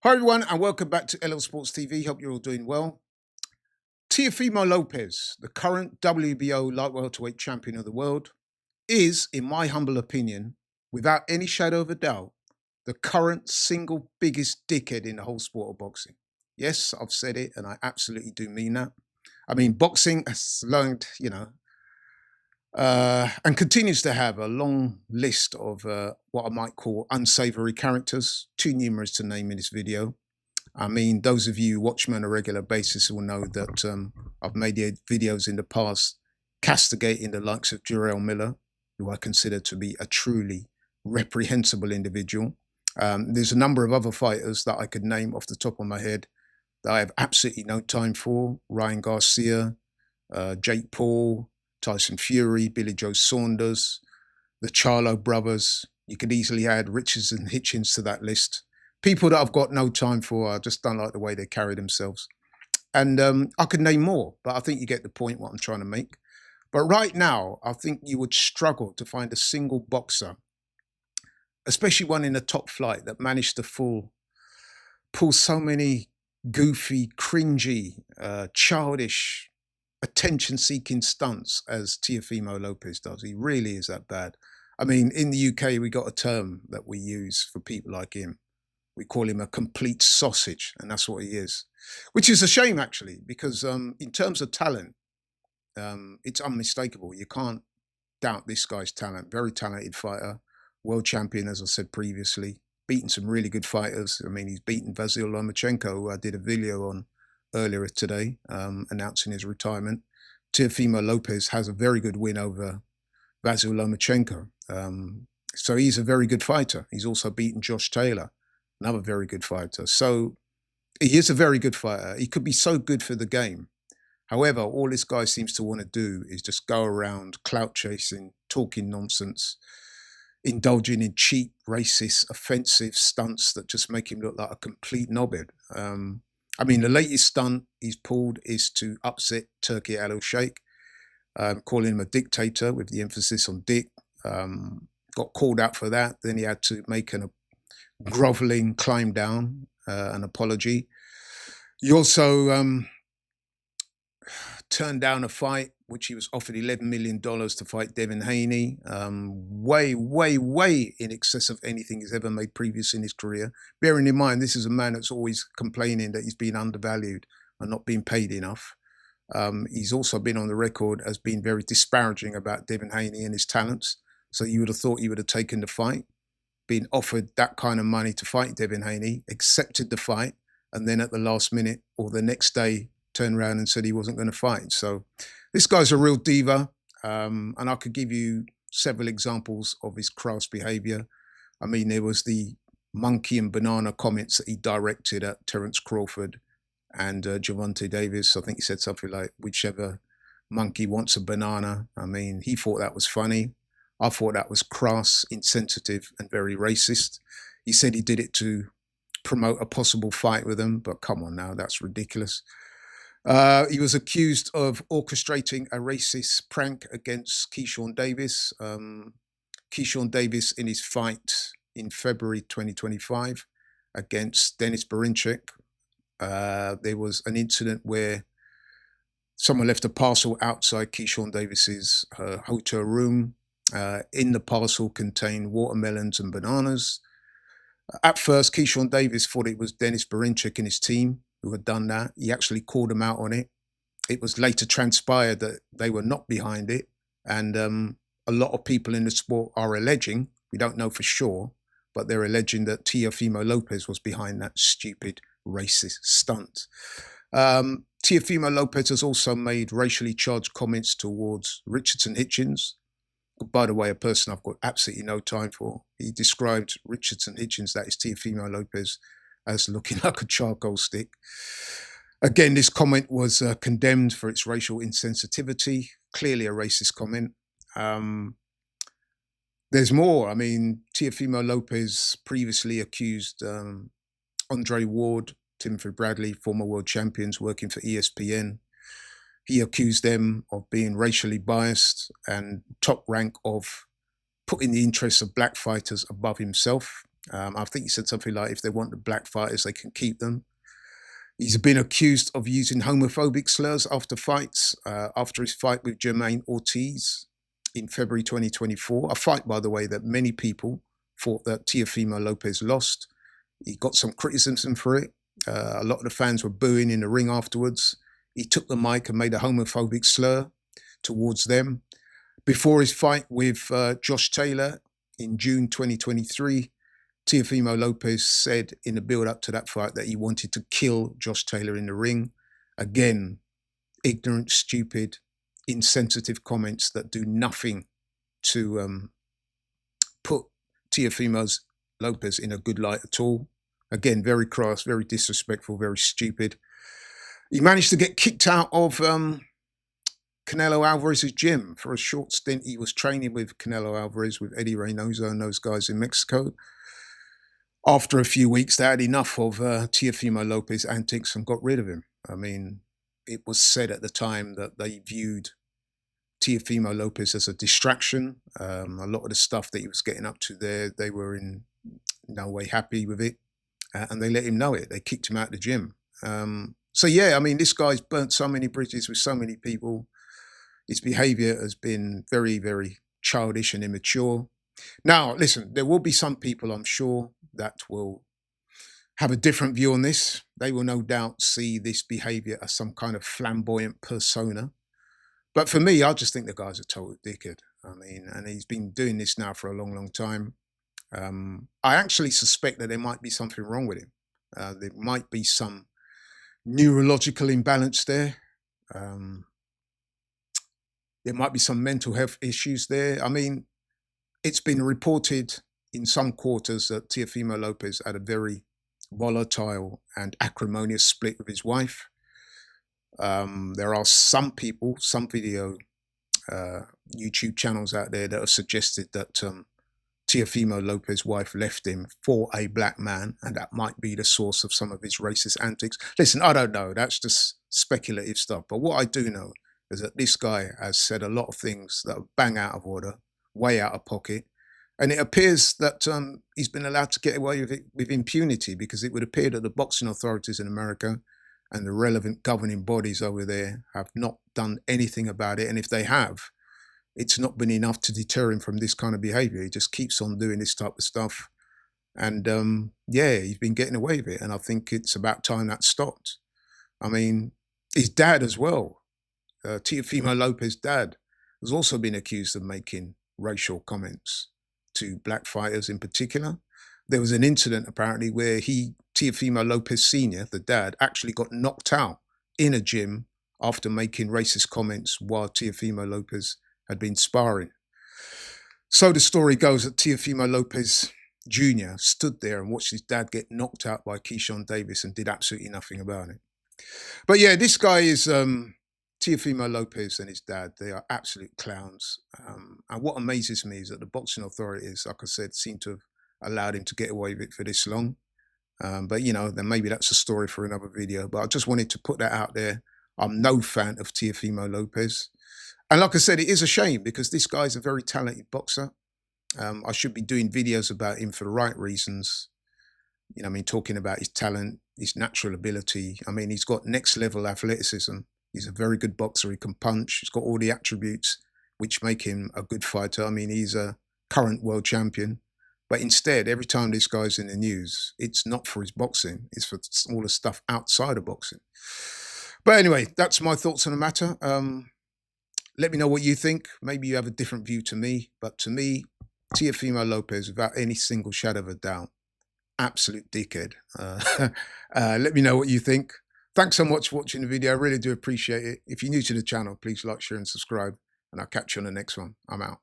Hi everyone, and welcome back to LL Sports TV. Hope you're all doing well. Teofimo Lopez, the current WBO light welterweight champion of the world, is, in my humble opinion, without any shadow of a doubt, the current single biggest dickhead in the whole sport of boxing. Yes, I've said it, and I absolutely do mean that. I mean, boxing has learned, and continues to have a long list of what I might call unsavory characters, too numerous to name in this video. I mean, those of you who watch me on a regular basis will know that I've made videos in the past castigating the likes of Jarrell Miller, who I consider to be a truly reprehensible individual. There's a number of other fighters that I could name off the top of my head that I have absolutely no time for. Ryan Garcia, Jake Paul, Tyson Fury, Billy Joe Saunders, the Charlo brothers. You could easily add Richards and Hitchens to that list. People that I've got no time for. I just don't like the way they carry themselves. And I could name more, but I think you get the point what I'm trying to make. But right now, I think you would struggle to find a single boxer, especially one in the top flight, that managed to pull so many goofy, cringy, childish, attention-seeking stunts as Teofimo Lopez does. He really is that bad. I mean, in the UK, we got a term that we use for people like him. We call him a complete sausage, and that's what he is. Which is a shame, actually, because in terms of talent, it's unmistakable. You can't doubt this guy's talent. Very talented fighter, world champion, as I said previously, beaten some really good fighters. I mean, he's beaten Vasil Lomachenko, who I did a video on earlier today, announcing his retirement. Teofimo Lopez has a very good win over Vasil Lomachenko. So he's a very good fighter. He's also beaten Josh Taylor, another very good fighter. So he is a very good fighter. He could be so good for the game. However, all this guy seems to want to do is just go around clout chasing, talking nonsense, indulging in cheap, racist, offensive stunts that just make him look like a complete knobhead. I mean, the latest stunt he's pulled is to upset Turki Al Sheikh, calling him a dictator with the emphasis on dick. Got called out for that. Then he had to make a groveling climb down, an apology. He also turned down a fight which he was offered $11 million to fight Deon Haney, way, way, way in excess of anything he's ever made previous in his career. Bearing in mind, this is a man that's always complaining that he's been undervalued and not being paid enough. He's also been on the record as being very disparaging about Deon Haney and his talents. So you would have thought he would have taken the fight, been offered that kind of money to fight Deon Haney, accepted the fight, and then at the last minute or the next day turned around and said he wasn't going to fight. So this guy's a real diva, and I could give you several examples of his crass behavior. I mean, there was the monkey and banana comments that he directed at Terence Crawford and Gervonta Davis. I think he said something like, whichever monkey wants a banana. I mean, he thought that was funny. I thought that was crass, insensitive, and very racist. He said he did it to promote a possible fight with him, but come on now, that's ridiculous. He was accused of orchestrating a racist prank against Keyshawn Davis. Keyshawn Davis, in his fight in February 2025 against Dennis Berinchik, there was an incident where someone left a parcel outside Keyshawn Davis's hotel room. In the parcel contained watermelons and bananas. At first, Keyshawn Davis thought it was Dennis Berinchik and his team who had done that. He actually called him out on it. It was later transpired that they were not behind it. And a lot of people in the sport are alleging, we don't know for sure, but they're alleging that Teofimo Lopez was behind that stupid racist stunt. Teofimo Lopez has also made racially charged comments towards Richards and Hitchens. By the way, a person I've got absolutely no time for. He described Richards and Hitchens, that is Teofimo Lopez, as looking like a charcoal stick. Again, this comment was condemned for its racial insensitivity, clearly a racist comment. There's more. I mean, Teofimo Lopez previously accused Andre Ward, Timothy Bradley, former world champions working for ESPN. He accused them of being racially biased and top rank of putting the interests of black fighters above himself. I think he said something like, if they want the black fighters, they can keep them. He's been accused of using homophobic slurs after fights, after his fight with Jermaine Ortiz in February 2024. A fight, by the way, that many people thought that Teofimo Lopez lost. He got some criticism for it. A lot of the fans were booing in the ring afterwards. He took the mic and made a homophobic slur towards them. Before his fight with Josh Taylor in June 2023, Teofimo Lopez said in the build-up to that fight that he wanted to kill Josh Taylor in the ring. Again, ignorant, stupid, insensitive comments that do nothing to put Teofimo Lopez in a good light at all. Again, very crass, very disrespectful, very stupid. He managed to get kicked out of Canelo Alvarez's gym for a short stint. He was training with Canelo Alvarez, with Eddie Reynoso and those guys in Mexico. After a few weeks, they had enough of Teofimo Lopez antics and got rid of him. I mean, it was said at the time that they viewed Teofimo Lopez as a distraction. A lot of the stuff that he was getting up to there, they were in no way happy with it. And they let him know it. They kicked him out of the gym. So, yeah, I mean, this guy's burnt so many bridges with so many people. His behavior has been very, very childish and immature. Now, listen, there will be some people, I'm sure, that will have a different view on this. They will no doubt see this behavior as some kind of flamboyant persona. But for me, I just think the guy's a total dickhead. I mean, and he's been doing this now for a long, long time. I actually suspect that there might be something wrong with him. There might be some neurological imbalance there. There might be some mental health issues there. I mean, it's been reported in some quarters that Teofimo Lopez had a very volatile and acrimonious split with his wife. There are some people, some video YouTube channels out there that have suggested that Teofimo Lopez's wife left him for a black man, and that might be the source of some of his racist antics. Listen, I don't know. That's just speculative stuff. But what I do know is that this guy has said a lot of things that are bang out of order, way out of pocket. And it appears that he's been allowed to get away with it with impunity, because it would appear that the boxing authorities in America and the relevant governing bodies over there have not done anything about it. And if they have, it's not been enough to deter him from this kind of behavior. He just keeps on doing this type of stuff. And yeah, he's been getting away with it. And I think it's about time that stopped. I mean, his dad as well, Teofimo Lopez's dad, has also been accused of making racial comments to black fighters in particular. There was an incident apparently where Teofimo Lopez Sr., the dad, actually got knocked out in a gym after making racist comments while Teofimo Lopez had been sparring. So the story goes that Teofimo Lopez Jr. stood there and watched his dad get knocked out by Keyshawn Davis and did absolutely nothing about it. But yeah, this guy is Teofimo Lopez and his dad. They are absolute clowns. And what amazes me is that the boxing authorities, like I said, seem to have allowed him to get away with it for this long. But, you know, then maybe that's a story for another video. But I just wanted to put that out there. I'm no fan of Teofimo Lopez. And like I said, it is a shame, because this guy's a very talented boxer. I should be doing videos about him for the right reasons. You know, I mean, talking about his talent, his natural ability. I mean, he's got next level athleticism. He's a very good boxer. He can punch. He's got all the attributes which make him a good fighter. I mean, he's a current world champion. But instead, every time this guy's in the news, it's not for his boxing. It's for all the stuff outside of boxing. But anyway, that's my thoughts on the matter. Let me know what you think. Maybe you have a different view to me. But to me, Teofimo Lopez, without any single shadow of a doubt, absolute dickhead. Let me know what you think. Thanks so much for watching the video. I really do appreciate it. If you're new to the channel, please like, share, and subscribe. And I'll catch you on the next one. I'm out.